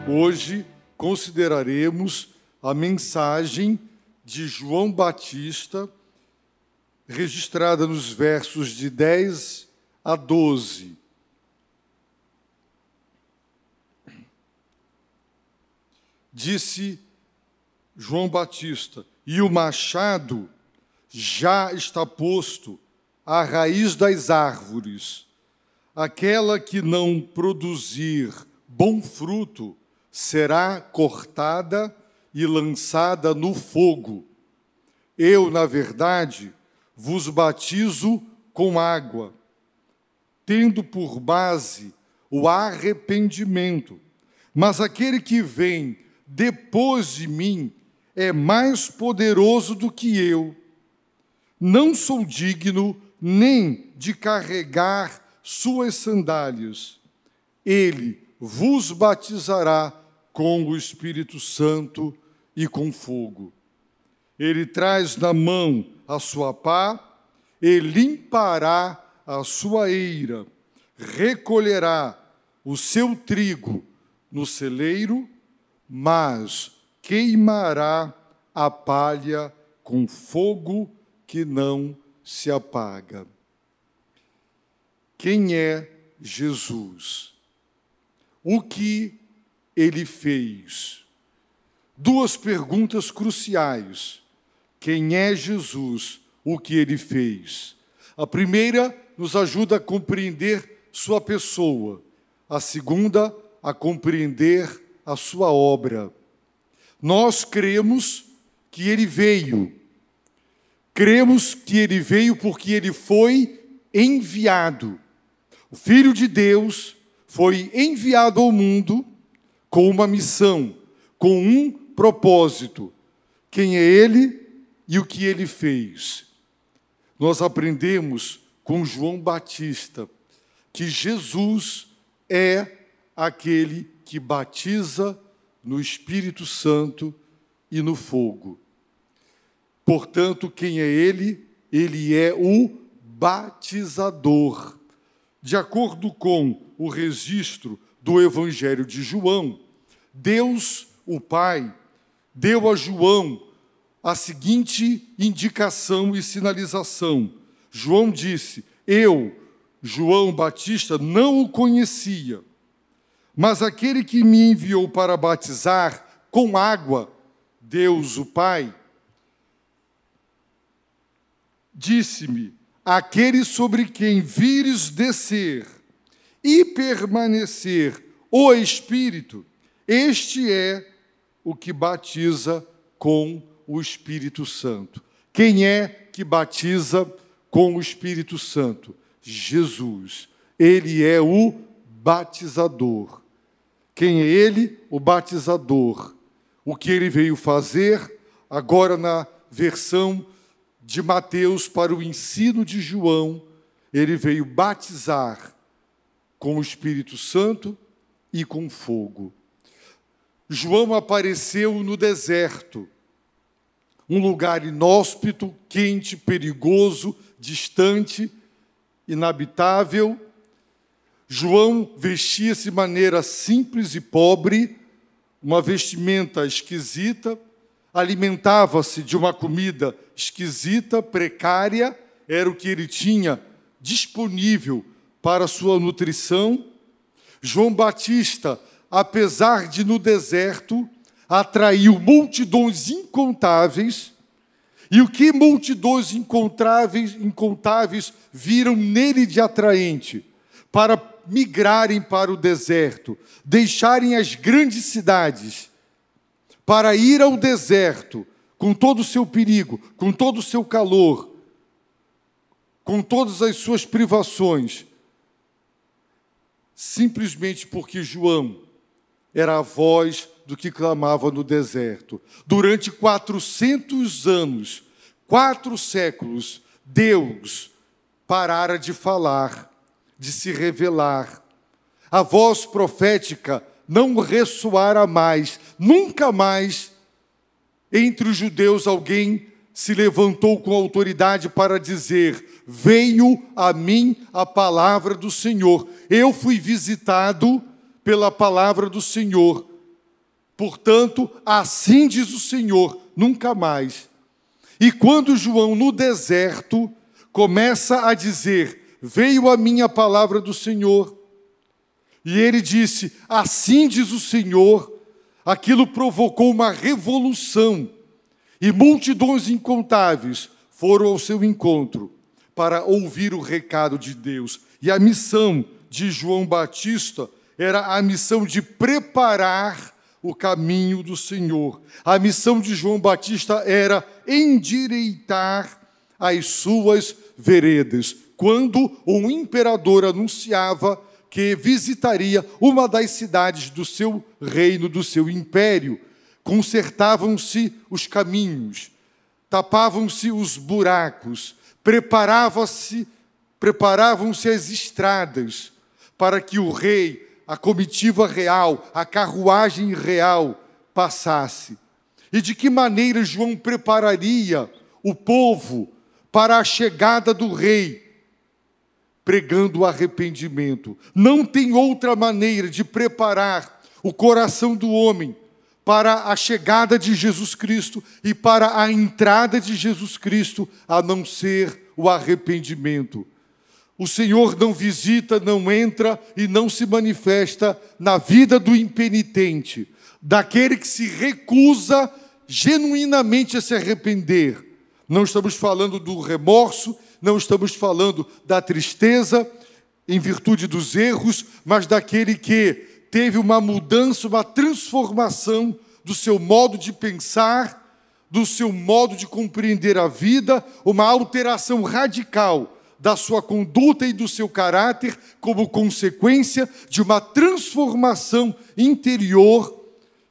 Hoje consideraremos a mensagem de João Batista, registrada nos versos de 10 a 12. Disse João Batista: e o machado já está posto à raiz das árvores. Aquela que não produzir bom fruto será cortada e lançada no fogo. Eu, na verdade, vos batizo com água, tendo por base o arrependimento. Mas aquele que vem depois de mim é mais poderoso do que eu. Não sou digno nem de carregar suas sandálias. Ele vos batizará com o Espírito Santo e com fogo. Ele traz na mão a sua pá e limpará a sua eira, recolherá o seu trigo no celeiro, mas queimará a palha com fogo que não se apaga. Quem é Jesus? O que ele fez? Duas perguntas cruciais. Quem é Jesus? O que ele fez? A primeira nos ajuda a compreender sua pessoa. A segunda, a compreender a sua obra. Nós cremos que ele veio. Cremos que ele veio porque ele foi enviado. O Filho de Deus foi enviado ao mundo com uma missão, com um propósito. Quem é ele e o que ele fez? Nós aprendemos com João Batista que Jesus é aquele que batiza no Espírito Santo e no fogo. Portanto, quem é ele? Ele é o batizador. De acordo com o registro do Evangelho de João, Deus, o Pai, deu a João a seguinte indicação e sinalização. João disse: eu, João Batista, não o conhecia, mas aquele que me enviou para batizar com água, Deus, o Pai, disse-me: aquele sobre quem vires descer e permanecer o Espírito, este é o que batiza com o Espírito Santo. Quem é que batiza com o Espírito Santo? Jesus. Ele é o batizador. Quem é ele? O batizador. O que ele veio fazer, agora na versão de Mateus para o ensino de João, ele veio batizar com o Espírito Santo e com fogo. João apareceu no deserto, um lugar inóspito, quente, perigoso, distante, inabitável. João vestia-se de maneira simples e pobre, uma vestimenta esquisita, alimentava-se de uma comida esquisita, precária, era o que ele tinha disponível para a sua nutrição. João Batista, apesar de no deserto, atraiu multidões incontáveis. E o que multidões incontáveis viram nele de atraente? Para migrarem para o deserto, deixarem as grandes cidades, para ir ao deserto, com todo o seu perigo, com todo o seu calor, com todas as suas privações, simplesmente porque João era a voz do que clamava no deserto. Durante 400 anos, 4 séculos, Deus parara de falar, de se revelar. A voz profética não ressoara mais, nunca mais entre os judeus alguém se levantou com autoridade para dizer: veio a mim a palavra do Senhor. Eu fui visitado pela palavra do Senhor. Portanto, assim diz o Senhor, nunca mais. E quando João, no deserto, começa a dizer, veio a minha palavra do Senhor, e ele disse, assim diz o Senhor, aquilo provocou uma revolução, e multidões incontáveis foram ao seu encontro para ouvir o recado de Deus. E a missão de João Batista era a missão de preparar o caminho do Senhor. A missão de João Batista era endireitar as suas veredas. Quando um imperador anunciava que visitaria uma das cidades do seu reino, do seu império, consertavam-se os caminhos, tapavam-se os buracos, preparavam-se as estradas para que o rei, a comitiva real, a carruagem real passasse. E de que maneira João prepararia o povo para a chegada do rei? Pregando o arrependimento. Não tem outra maneira de preparar o coração do homem para a chegada de Jesus Cristo e para a entrada de Jesus Cristo, a não ser o arrependimento. O Senhor não visita, não entra e não se manifesta na vida do impenitente, daquele que se recusa genuinamente a se arrepender. Não estamos falando do remorso, não estamos falando da tristeza em virtude dos erros, mas daquele que teve uma mudança, uma transformação do seu modo de pensar, do seu modo de compreender a vida, uma alteração radical da sua conduta e do seu caráter, como consequência de uma transformação interior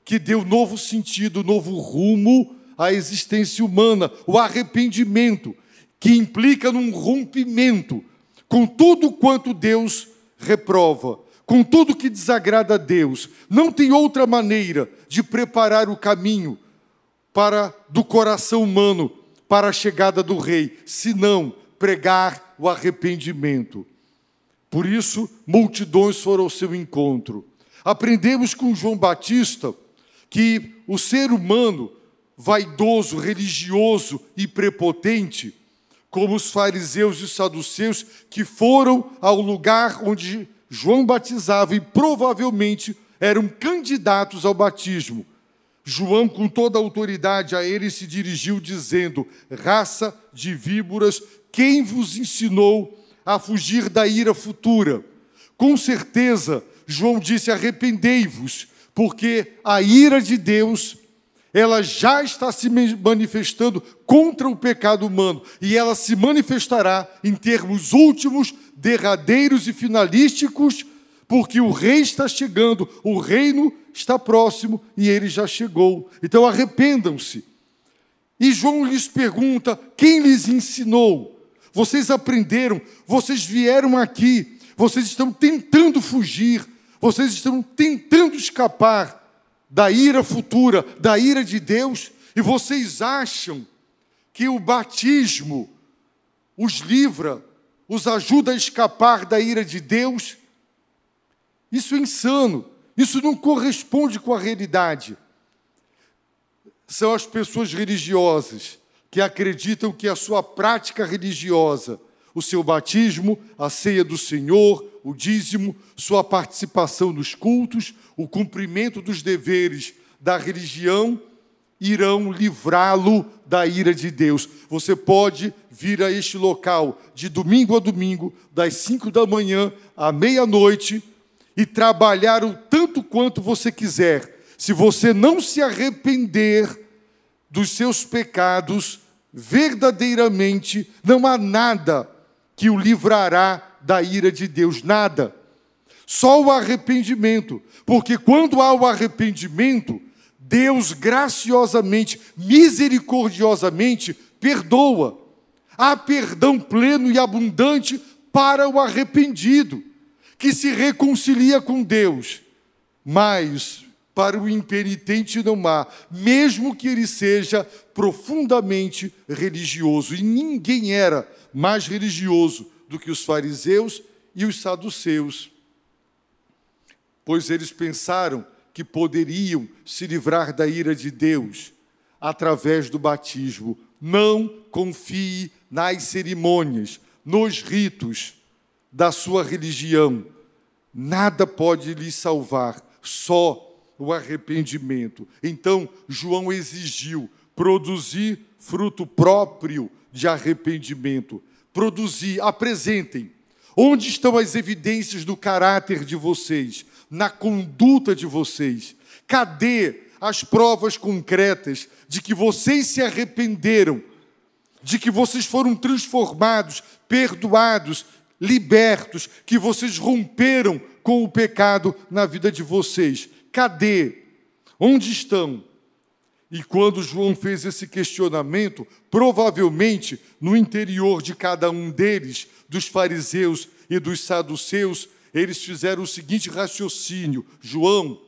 que deu novo sentido, novo rumo à existência humana, o arrependimento, que implica num rompimento com tudo quanto Deus reprova, com tudo que desagrada a Deus. Não tem outra maneira de preparar o caminho do coração humano para a chegada do rei, senão pregar o arrependimento. Por isso, multidões foram ao seu encontro. Aprendemos com João Batista que o ser humano, vaidoso, religioso e prepotente, como os fariseus e saduceus, que foram ao lugar onde João batizava e provavelmente eram candidatos ao batismo. João, com toda a autoridade a eles, se dirigiu dizendo, raça de víboras, quem vos ensinou a fugir da ira futura? Com certeza, João disse, arrependei-vos, porque a ira de Deus, ela já está se manifestando contra o pecado humano, e ela se manifestará em termos últimos, derradeiros e finalísticos, porque o rei está chegando, o reino está próximo e ele já chegou. Então arrependam-se. E João lhes pergunta, quem lhes ensinou? Vocês aprenderam, vocês vieram aqui, vocês estão tentando fugir, vocês estão tentando escapar da ira futura, da ira de Deus, e vocês acham que o batismo os livra, os ajuda a escapar da ira de Deus? Isso é insano, isso não corresponde com a realidade. São as pessoas religiosas que acreditam que a sua prática religiosa, o seu batismo, a ceia do Senhor, o dízimo, sua participação nos cultos, o cumprimento dos deveres da religião, irão livrá-lo da ira de Deus. Você pode vir a este local de domingo a domingo, das 5 da manhã à meia-noite, e trabalhar o tanto quanto você quiser. Se você não se arrepender dos seus pecados, verdadeiramente, não há nada que o livrará da ira de Deus, nada. Só o arrependimento, porque quando há o arrependimento, Deus graciosamente, misericordiosamente, perdoa. Há perdão pleno e abundante para o arrependido, que se reconcilia com Deus, mas para o impenitente não há, mesmo que ele seja profundamente religioso. E ninguém era mais religioso do que os fariseus e os saduceus, pois eles pensaram que poderiam se livrar da ira de Deus através do batismo. Não confie nas cerimônias, nos ritos da sua religião. Nada pode lhe salvar, só o arrependimento. Então, João exigiu produzir fruto próprio de arrependimento. Produzir, apresentem. Onde estão as evidências do caráter de vocês, na conduta de vocês? Cadê as provas concretas de que vocês se arrependeram, de que vocês foram transformados, perdoados, libertos, que vocês romperam com o pecado na vida de vocês? Cadê? Onde estão? E quando João fez esse questionamento, provavelmente no interior de cada um deles, dos fariseus e dos saduceus, eles fizeram o seguinte raciocínio: João,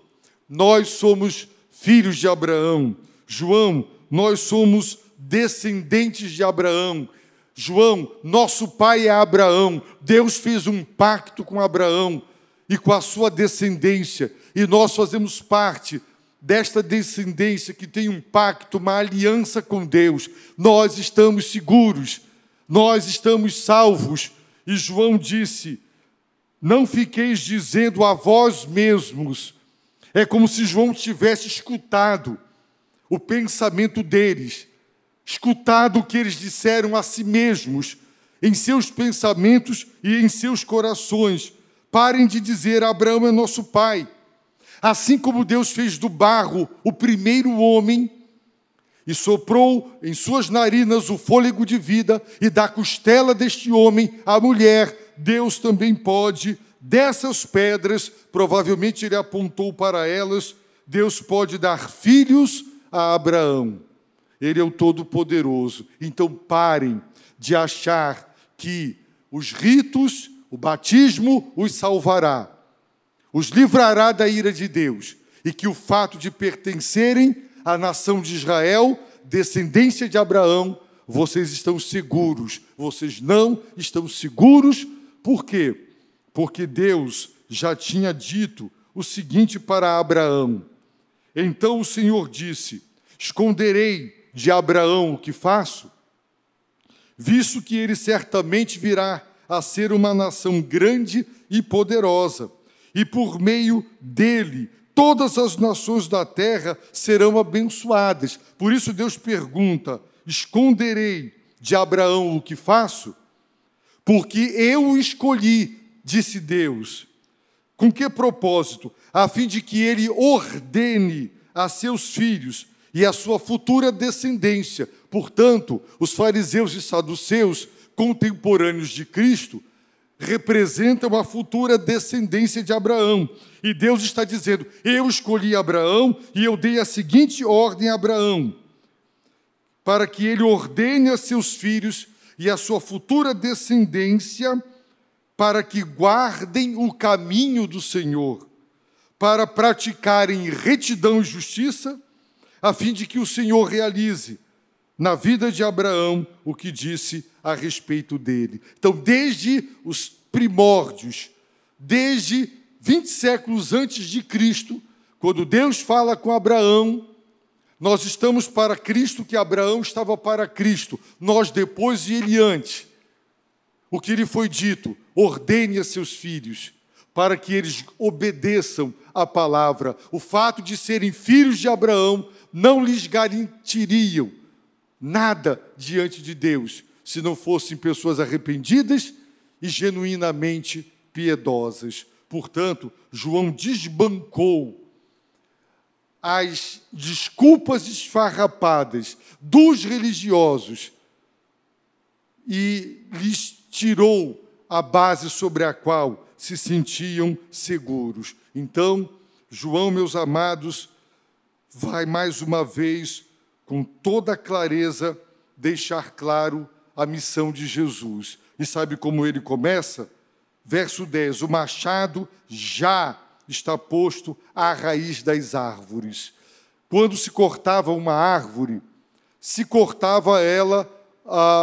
nós somos filhos de Abraão. João, nós somos descendentes de Abraão. João, nosso pai é Abraão. Deus fez um pacto com Abraão e com a sua descendência, e nós fazemos parte desta descendência que tem um pacto, uma aliança com Deus. Nós estamos seguros, nós estamos salvos. E João disse: não fiqueis dizendo a vós mesmos. É como se João tivesse escutado o pensamento deles, escutado o que eles disseram a si mesmos, em seus pensamentos e em seus corações. Parem de dizer: Abraão é nosso pai. Assim como Deus fez do barro o primeiro homem e soprou em suas narinas o fôlego de vida, e da costela deste homem a mulher, Deus também pode, dessas pedras, provavelmente ele apontou para elas, Deus pode dar filhos a Abraão. Ele é o Todo-Poderoso. Então parem de achar que os ritos, o batismo os salvará, os livrará da ira de Deus, e que o fato de pertencerem à nação de Israel, descendência de Abraão, vocês estão seguros. Vocês não estão seguros. Por quê? Porque Deus já tinha dito o seguinte para Abraão. Então o Senhor disse: esconderei de Abraão o que faço, visto que ele certamente virá a ser uma nação grande e poderosa, e por meio dele todas as nações da terra serão abençoadas. Por isso Deus pergunta: esconderei de Abraão o que faço? Porque eu o escolhi, disse Deus. Com que propósito? A fim de que ele ordene a seus filhos e a sua futura descendência. Portanto, os fariseus e saduceus, contemporâneos de Cristo, representam a futura descendência de Abraão. E Deus está dizendo: eu escolhi Abraão e eu dei a seguinte ordem a Abraão, para que ele ordene a seus filhos e a sua futura descendência, para que guardem o caminho do Senhor, para praticarem retidão e justiça, a fim de que o Senhor realize na vida de Abraão o que disse a respeito dele. Então, desde os primórdios, desde 20 séculos antes de Cristo, quando Deus fala com Abraão, nós estamos para Cristo, que Abraão estava para Cristo, nós depois e ele antes. O que lhe foi dito: ordene a seus filhos, para que eles obedeçam a palavra. O fato de serem filhos de Abraão não lhes garantiriam nada diante de Deus, se não fossem pessoas arrependidas e genuinamente piedosas. Portanto, João desbancou as desculpas esfarrapadas dos religiosos e lhes tirou a base sobre a qual se sentiam seguros. Então, João, meus amados, vai mais uma vez, com toda clareza, deixar claro a missão de Jesus. E sabe como ele começa? Verso 10, o machado já está posto à raiz das árvores. Quando se cortava uma árvore, se cortava ela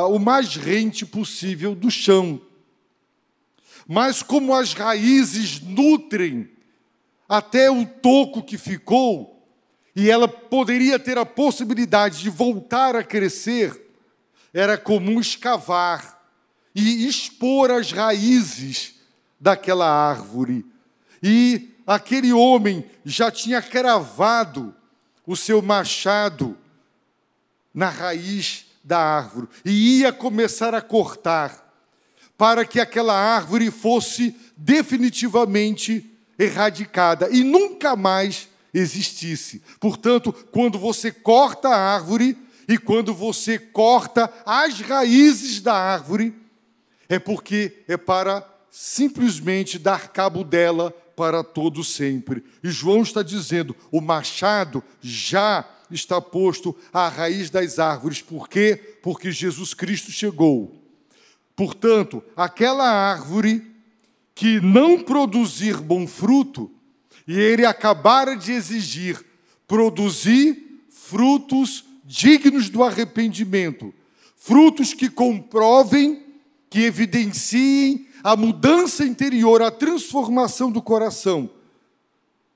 o mais rente possível do chão. Mas como as raízes nutrem até o toco que ficou, e ela poderia ter a possibilidade de voltar a crescer, era comum escavar e expor as raízes daquela árvore. E aquele homem já tinha cravado o seu machado na raiz da árvore e ia começar a cortar para que aquela árvore fosse definitivamente erradicada e nunca mais existisse. Portanto, quando você corta a árvore e quando você corta as raízes da árvore, é porque é para simplesmente dar cabo dela para todo sempre. E João está dizendo, o machado já está posto à raiz das árvores. Por quê? Porque Jesus Cristo chegou. Portanto, aquela árvore que não produzir bom fruto, e ele acabara de exigir produzir frutos dignos do arrependimento, frutos que comprovem, que evidenciem a mudança interior, a transformação do coração,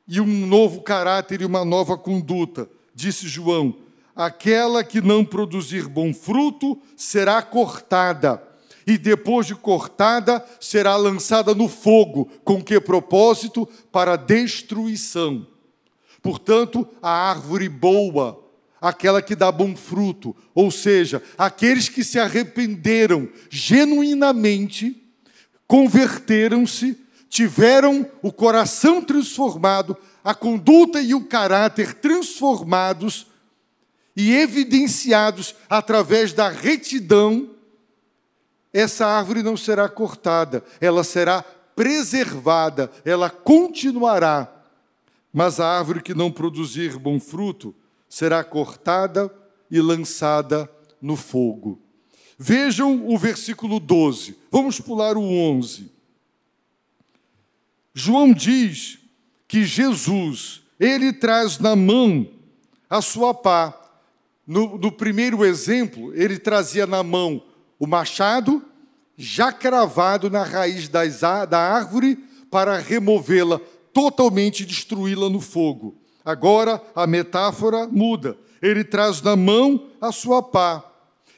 e um novo caráter e uma nova conduta. Disse João, aquela que não produzir bom fruto será cortada, e depois de cortada será lançada no fogo. Com que propósito? Para destruição. Portanto, a árvore boa, aquela que dá bom fruto, ou seja, aqueles que se arrependeram genuinamente, converteram-se, tiveram o coração transformado, a conduta e o caráter transformados e evidenciados através da retidão, essa árvore não será cortada, ela será preservada, ela continuará. Mas a árvore que não produzir bom fruto será cortada e lançada no fogo. Vejam o versículo 12. Vamos pular o 11. João diz que Jesus, ele traz na mão a sua pá. No primeiro exemplo, ele trazia na mão o machado, já cravado na raiz da árvore, para removê-la totalmente e destruí-la no fogo. Agora, a metáfora muda. Ele traz na mão a sua pá,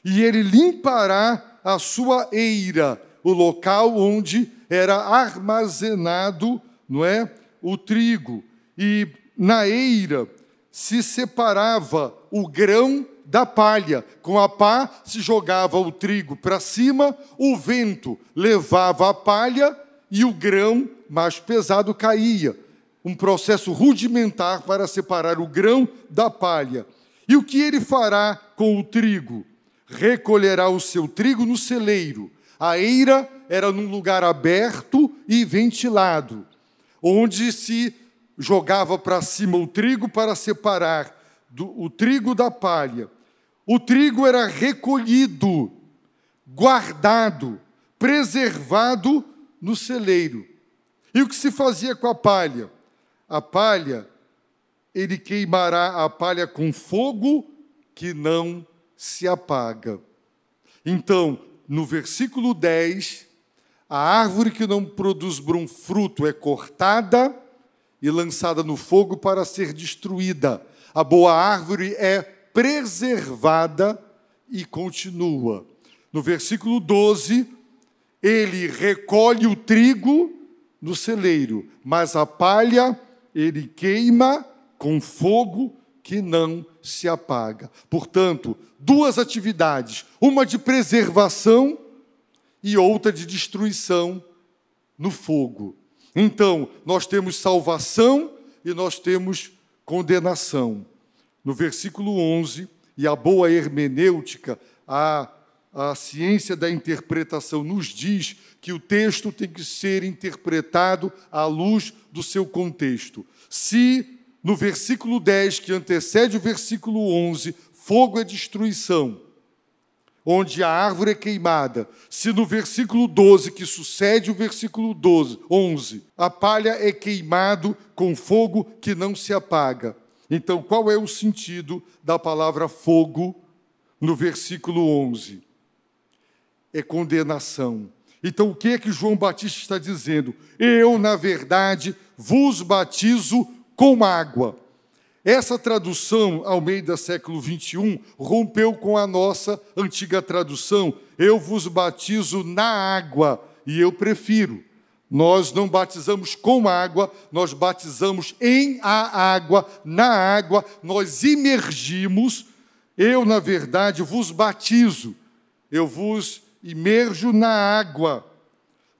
e ele limpará a sua eira, o local onde era armazenado, não é, o trigo. E na eira se separava o grão da palha. Com a pá se jogava o trigo para cima, o vento levava a palha e o grão mais pesado caía. Um processo rudimentar para separar o grão da palha. E o que ele fará com o trigo? Recolherá o seu trigo no celeiro. A eira era num lugar aberto e ventilado, onde se jogava para cima o trigo para separar o trigo da palha. O trigo era recolhido, guardado, preservado no celeiro. E o que se fazia com a palha? A palha, ele queimará a palha com fogo que não se apaga. Então, no versículo 10, a árvore que não produz bom fruto é cortada e lançada no fogo para ser destruída. A boa árvore é preservada e continua. No versículo 12, ele recolhe o trigo no celeiro, mas a palha ele queima com fogo que não se apaga. Portanto, duas atividades, uma de preservação e outra de destruição no fogo. Então, nós temos salvação e nós temos condenação. No versículo 11, e a boa hermenêutica, a ciência da interpretação nos diz que o texto tem que ser interpretado à luz do seu contexto. Se no versículo 10, que antecede o versículo 11, fogo é destruição, onde a árvore é queimada. Se no versículo 12, que sucede o versículo 11, a palha é queimado com fogo que não se apaga. Então, qual é o sentido da palavra fogo no versículo 11? É condenação. Então, o que é que João Batista está dizendo? Eu, na verdade, vos batizo com água. Essa tradução, Almeida século 21, rompeu com a nossa antiga tradução, eu vos batizo na água, e eu prefiro. Nós não batizamos com água, nós batizamos em a água, na água, nós imergimos. Eu, na verdade, vos batizo, eu vos imerjo na água,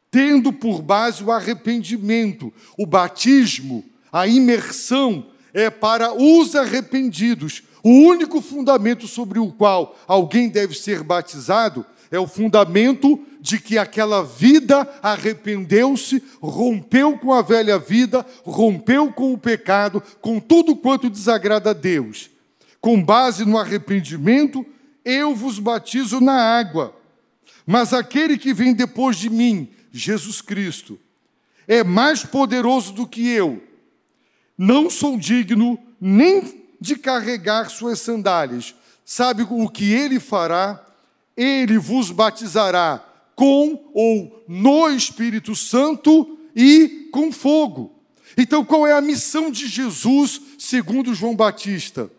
tendo por base o arrependimento. O batismo, a imersão, é para os arrependidos. O único fundamento sobre o qual alguém deve ser batizado é o fundamento de que aquela vida arrependeu-se, rompeu com a velha vida, rompeu com o pecado, com tudo quanto desagrada a Deus. Com base no arrependimento, eu vos batizo na água. Mas aquele que vem depois de mim, Jesus Cristo, é mais poderoso do que eu. Não sou digno nem de carregar suas sandálias. Sabe o que ele fará? Ele vos batizará com ou no Espírito Santo e com fogo. Então, qual é a missão de Jesus, segundo João Batista?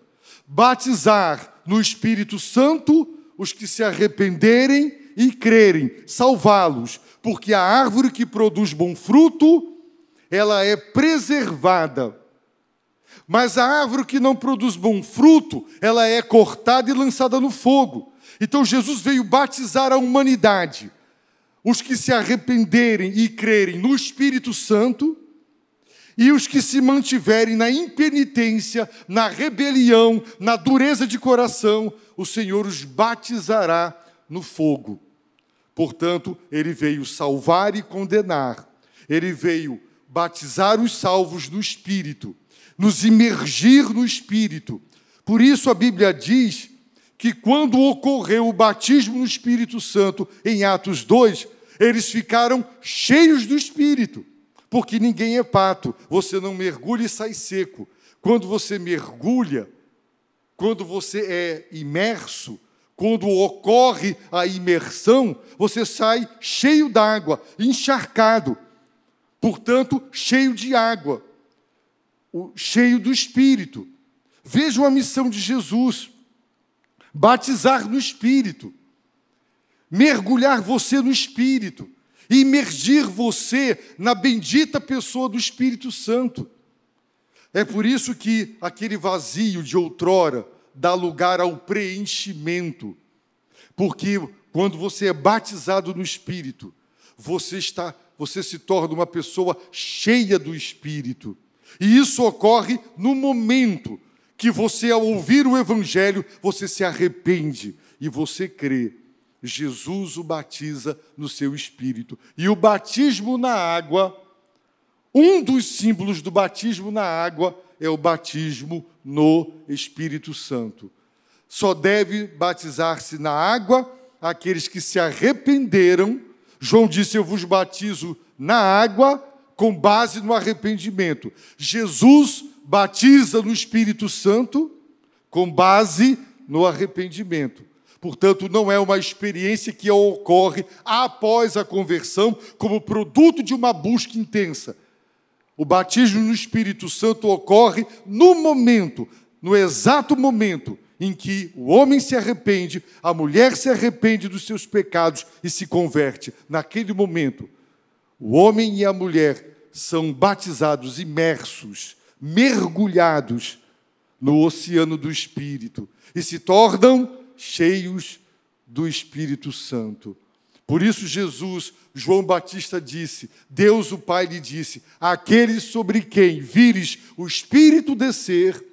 Batizar no Espírito Santo os que se arrependerem e crerem, salvá-los, porque a árvore que produz bom fruto, ela é preservada. Mas a árvore que não produz bom fruto, ela é cortada e lançada no fogo. Então Jesus veio batizar a humanidade, os que se arrependerem e crerem no Espírito Santo, e os que se mantiverem na impenitência, na rebelião, na dureza de coração, o Senhor os batizará no fogo. Portanto, ele veio salvar e condenar. Ele veio batizar os salvos no Espírito, nos imergir no Espírito. Por isso a Bíblia diz que quando ocorreu o batismo no Espírito Santo, em Atos 2, eles ficaram cheios do Espírito, porque ninguém é pato, você não mergulha e sai seco. Quando você mergulha, quando você é imerso, quando ocorre a imersão, você sai cheio d'água, encharcado, portanto, cheio de água, cheio do Espírito. Vejam a missão de Jesus: batizar no Espírito, mergulhar você no Espírito, imergir você na bendita pessoa do Espírito Santo. É por isso que aquele vazio de outrora dá lugar ao preenchimento, porque quando você é batizado no Espírito, você se torna uma pessoa cheia do Espírito. E isso ocorre no momento que você, ao ouvir o Evangelho, você se arrepende e você crê. Jesus o batiza no seu Espírito. E o batismo na água, um dos símbolos do batismo na água é o batismo no Espírito Santo. Só deve batizar-se na água aqueles que se arrependeram. João disse, eu vos batizo na água com base no arrependimento. Jesus batiza no Espírito Santo com base no arrependimento. Portanto, não é uma experiência que ocorre após a conversão como produto de uma busca intensa. O batismo no Espírito Santo ocorre no momento, no exato momento em que o homem se arrepende, a mulher se arrepende dos seus pecados e se converte. Naquele momento, o homem e a mulher são batizados, imersos, mergulhados no oceano do Espírito e se tornam cheios do Espírito Santo. Por isso João Batista disse, Deus o Pai lhe disse, aquele sobre quem vires o Espírito descer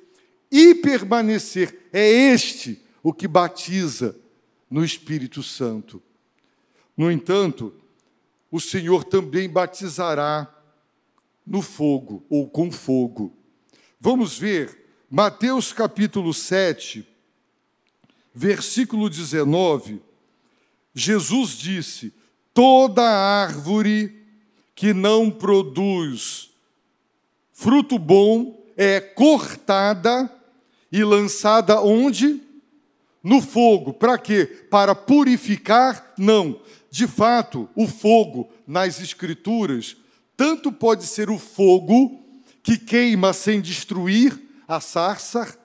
e permanecer, é este o que batiza no Espírito Santo. No entanto, o Senhor também batizará no fogo, ou com fogo. Vamos ver, Mateus capítulo 7, versículo 19, Jesus disse, toda árvore que não produz fruto bom é cortada e lançada onde? No fogo. Para quê? Para purificar? Não. De fato, o fogo, nas Escrituras, tanto pode ser o fogo que queima sem destruir, a sarça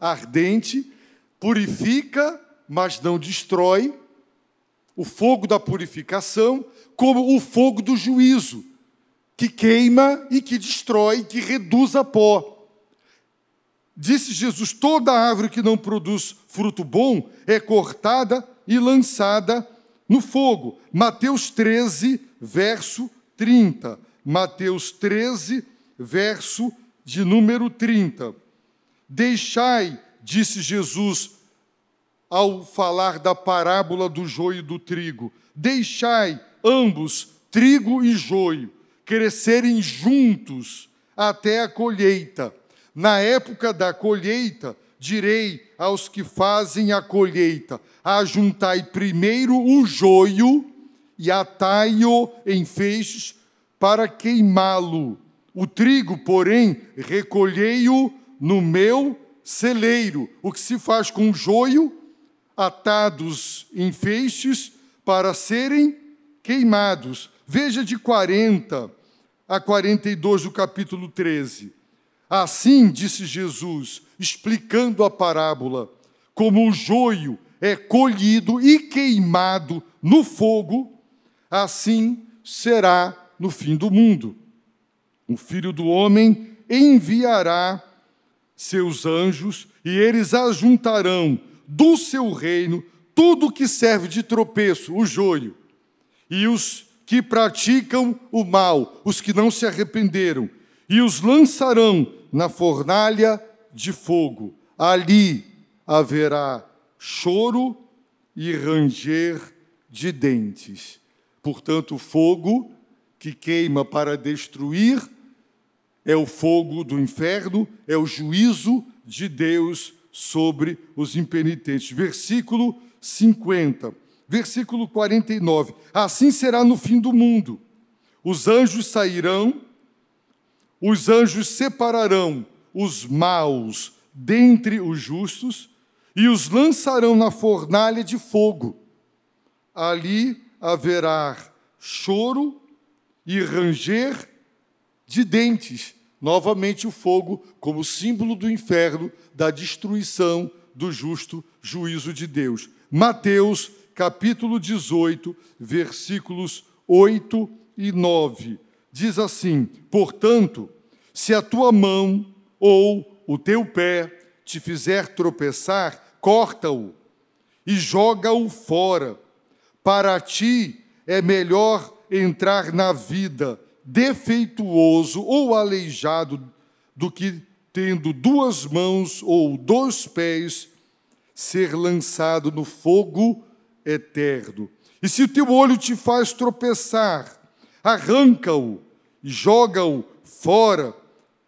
ardente, purifica, mas não destrói, o fogo da purificação, como o fogo do juízo, que queima e que destrói, que reduz a pó. Disse Jesus: toda árvore que não produz fruto bom é cortada e lançada no fogo. Mateus 13, verso 30. Mateus 13, verso de número 30. Deixai, disse Jesus, ao falar da parábola do joio e do trigo, deixai ambos, trigo e joio, crescerem juntos até a colheita. Na época da colheita, direi aos que fazem a colheita: ajuntai primeiro o joio e atai-o em feixes para queimá-lo. O trigo, porém, recolhei-o no meu celeiro. O que se faz com o joio? Atados em feixes para serem queimados. Veja de 40 a 42 do capítulo 13. Assim, disse Jesus, explicando a parábola, como o joio é colhido e queimado no fogo, assim será no fim do mundo. O Filho do Homem enviará seus anjos e eles ajuntarão do seu reino tudo que serve de tropeço, o joio, e os que praticam o mal, os que não se arrependeram, e os lançarão na fornalha de fogo. Ali haverá choro e ranger de dentes. Portanto, o fogo que queima para destruir é o fogo do inferno, é o juízo de Deus sobre os impenitentes. Versículo 50. Versículo 49. Assim será no fim do mundo. Os anjos sairão, os anjos separarão os maus dentre os justos e os lançarão na fornalha de fogo. Ali haverá choro e ranger de dentes. Novamente o fogo como símbolo do inferno, da destruição do justo juízo de Deus. Mateus, capítulo 18, versículos 8 e 9. Diz assim: portanto, se a tua mão ou o teu pé te fizer tropeçar, corta-o e joga-o fora. Para ti é melhor entrar na vida defeituoso ou aleijado do que, tendo duas mãos ou 2 pés, ser lançado no fogo eterno. E se o teu olho te faz tropeçar, arranca-o e joga-o fora.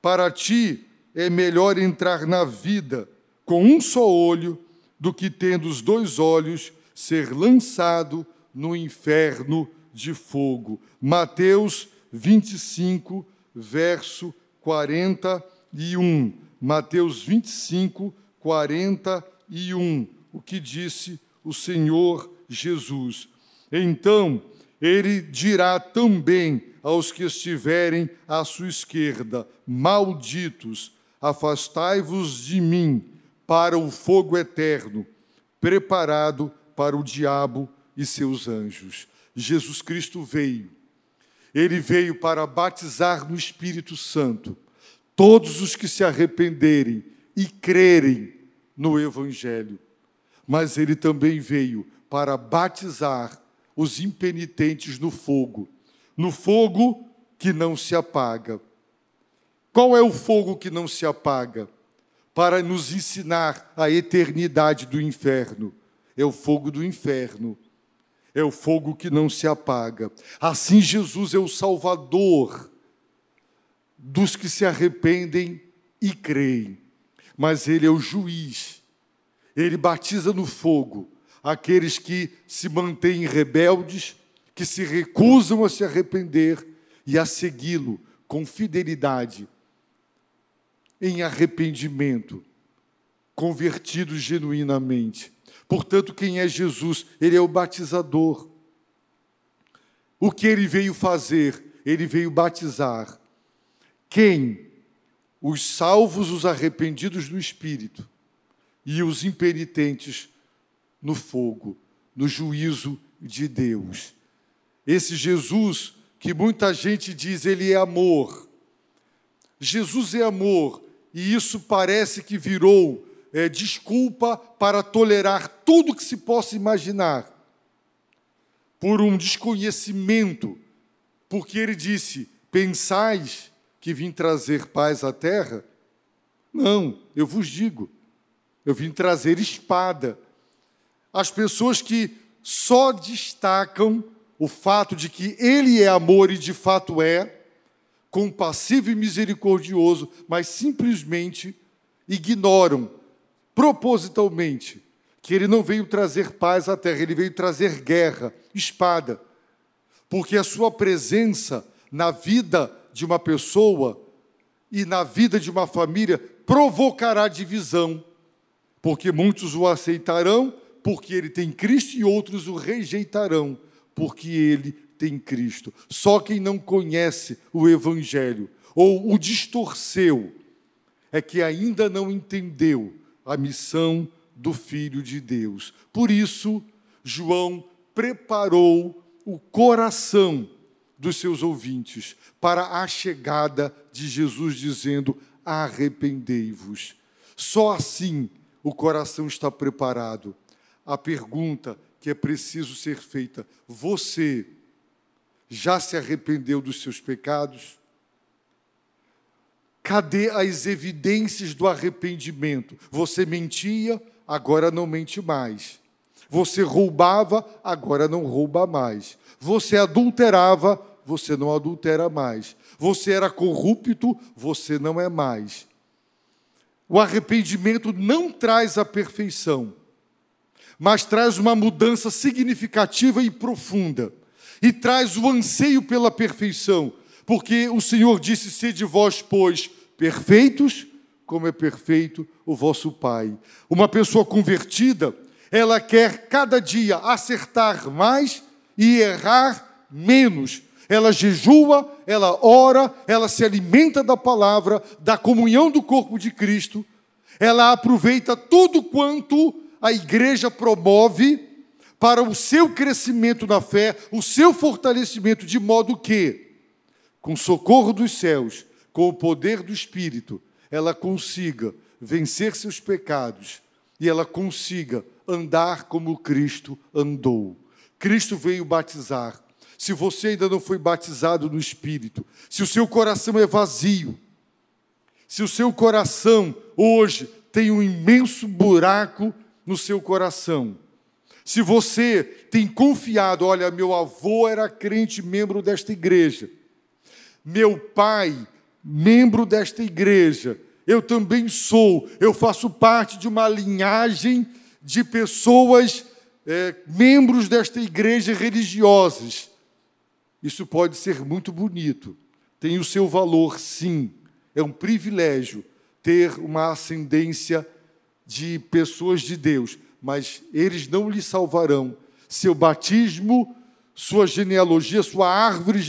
Para ti é melhor entrar na vida com um só olho do que, tendo os 2 olhos, ser lançado no inferno de fogo. Mateus 25, verso 41. Mateus 25, 41. O que disse o Senhor Jesus? Então, ele dirá também aos que estiverem à sua esquerda: malditos, afastai-vos de mim para o fogo eterno, preparado para o diabo e seus anjos. Jesus Cristo veio. Ele veio para batizar no Espírito Santo todos os que se arrependerem e crerem no Evangelho. Mas ele também veio para batizar os impenitentes no fogo que não se apaga. Qual é o fogo que não se apaga? Para nos ensinar a eternidade do inferno. É o fogo do inferno. É o fogo que não se apaga. Assim, Jesus é o Salvador dos que se arrependem e creem. Mas Ele é o juiz. Ele batiza no fogo aqueles que se mantêm rebeldes, que se recusam a se arrepender e a segui-lo com fidelidade, em arrependimento, convertidos genuinamente. Portanto, quem é Jesus? Ele é o batizador. O que ele veio fazer? Ele veio batizar. Quem? Os salvos, os arrependidos no Espírito, e os impenitentes no fogo, no juízo de Deus. Esse Jesus que muita gente diz, ele é amor. Jesus é amor, e isso parece que virou desculpa para tolerar tudo que se possa imaginar, por um desconhecimento, porque ele disse, pensais que vim trazer paz à terra? Não, eu vos digo, eu vim trazer espada. As pessoas que só destacam o fato de que ele é amor, e de fato é, compassivo e misericordioso, mas simplesmente ignoram, propositalmente, que ele não veio trazer paz à terra, ele veio trazer guerra, espada, porque a sua presença na vida de uma pessoa e na vida de uma família provocará divisão, porque muitos o aceitarão porque ele tem Cristo e outros o rejeitarão porque ele tem Cristo. Só quem não conhece o Evangelho ou o distorceu é que ainda não entendeu a missão do Filho de Deus. Por isso, João preparou o coração dos seus ouvintes para a chegada de Jesus, dizendo, arrependei-vos. Só assim o coração está preparado. A pergunta que é preciso ser feita, você já se arrependeu dos seus pecados? Cadê as evidências do arrependimento? Você mentia, agora não mente mais. Você roubava, agora não rouba mais. Você adulterava, você não adultera mais. Você era corrupto, você não é mais. O arrependimento não traz a perfeição, mas traz uma mudança significativa e profunda. E traz o anseio pela perfeição, porque o Senhor disse, sede vós, pois, perfeitos, como é perfeito o vosso Pai. Uma pessoa convertida, ela quer cada dia acertar mais e errar menos. Ela jejua, ela ora, ela se alimenta da palavra, da comunhão do corpo de Cristo. Ela aproveita tudo quanto a igreja promove para o seu crescimento na fé, o seu fortalecimento, de modo que, com socorro dos céus, com o poder do Espírito, ela consiga vencer seus pecados e ela consiga andar como Cristo andou. Cristo veio batizar. Se você ainda não foi batizado no Espírito, se o seu coração é vazio, se o seu coração hoje tem um imenso buraco no seu coração, se você tem confiado, olha, meu avô era crente, membro desta igreja, meu pai, membro desta igreja, eu também sou, eu faço parte de uma linhagem de pessoas, membros desta igreja religiosas. Isso pode ser muito bonito, tem o seu valor, sim, é um privilégio ter uma ascendência de pessoas de Deus, mas eles não lhe salvarão. Seu batismo, sua genealogia, sua árvore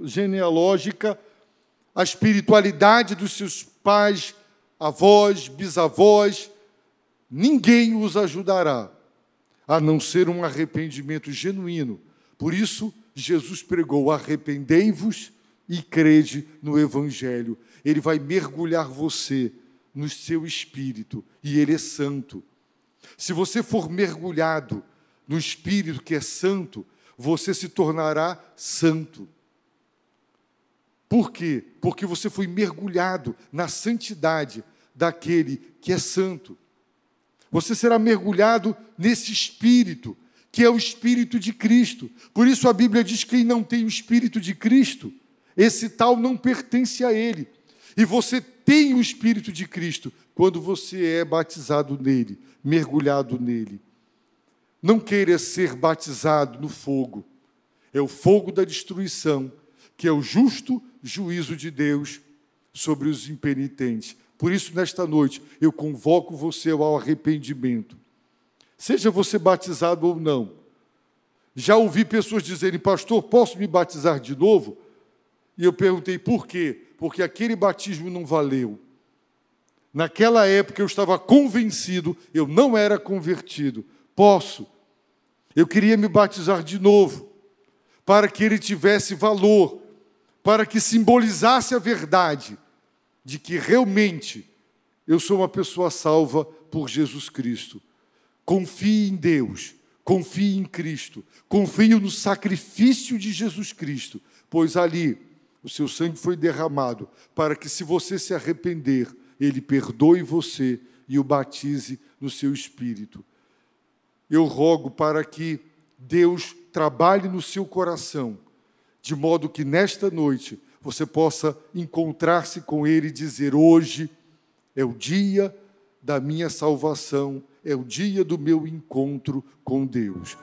genealógica, a espiritualidade dos seus pais, avós, bisavós, ninguém os ajudará, a não ser um arrependimento genuíno. Por isso, Jesus pregou, arrependei-vos e crede no Evangelho. Ele vai mergulhar você no seu espírito, e ele é santo. Se você for mergulhado no Espírito que é santo, você se tornará santo. Por quê? Porque você foi mergulhado na santidade daquele que é santo. Você será mergulhado nesse Espírito, que é o Espírito de Cristo. Por isso a Bíblia diz que quem não tem o Espírito de Cristo, esse tal não pertence a ele. E você tem o Espírito de Cristo quando você é batizado nele, mergulhado nele. Não queira ser batizado no fogo. É o fogo da destruição, que é o justo juízo de Deus sobre os impenitentes. Por isso, nesta noite, eu convoco você ao arrependimento. Seja você batizado ou não, Já ouvi pessoas dizerem: pastor, posso me batizar de novo? E eu perguntei: por quê? Porque aquele batismo não valeu. Naquela época eu estava convencido, eu não era convertido. Posso. Eu queria me batizar de novo, para que ele tivesse valor, para que simbolizasse a verdade de que realmente eu sou uma pessoa salva por Jesus Cristo. Confie em Deus, confie em Cristo, confie no sacrifício de Jesus Cristo, pois ali o seu sangue foi derramado para que, se você se arrepender, Ele perdoe você e o batize no seu espírito. Eu rogo para que Deus trabalhe no seu coração, de modo que nesta noite você possa encontrar-se com Ele e dizer: hoje é o dia da minha salvação, é o dia do meu encontro com Deus.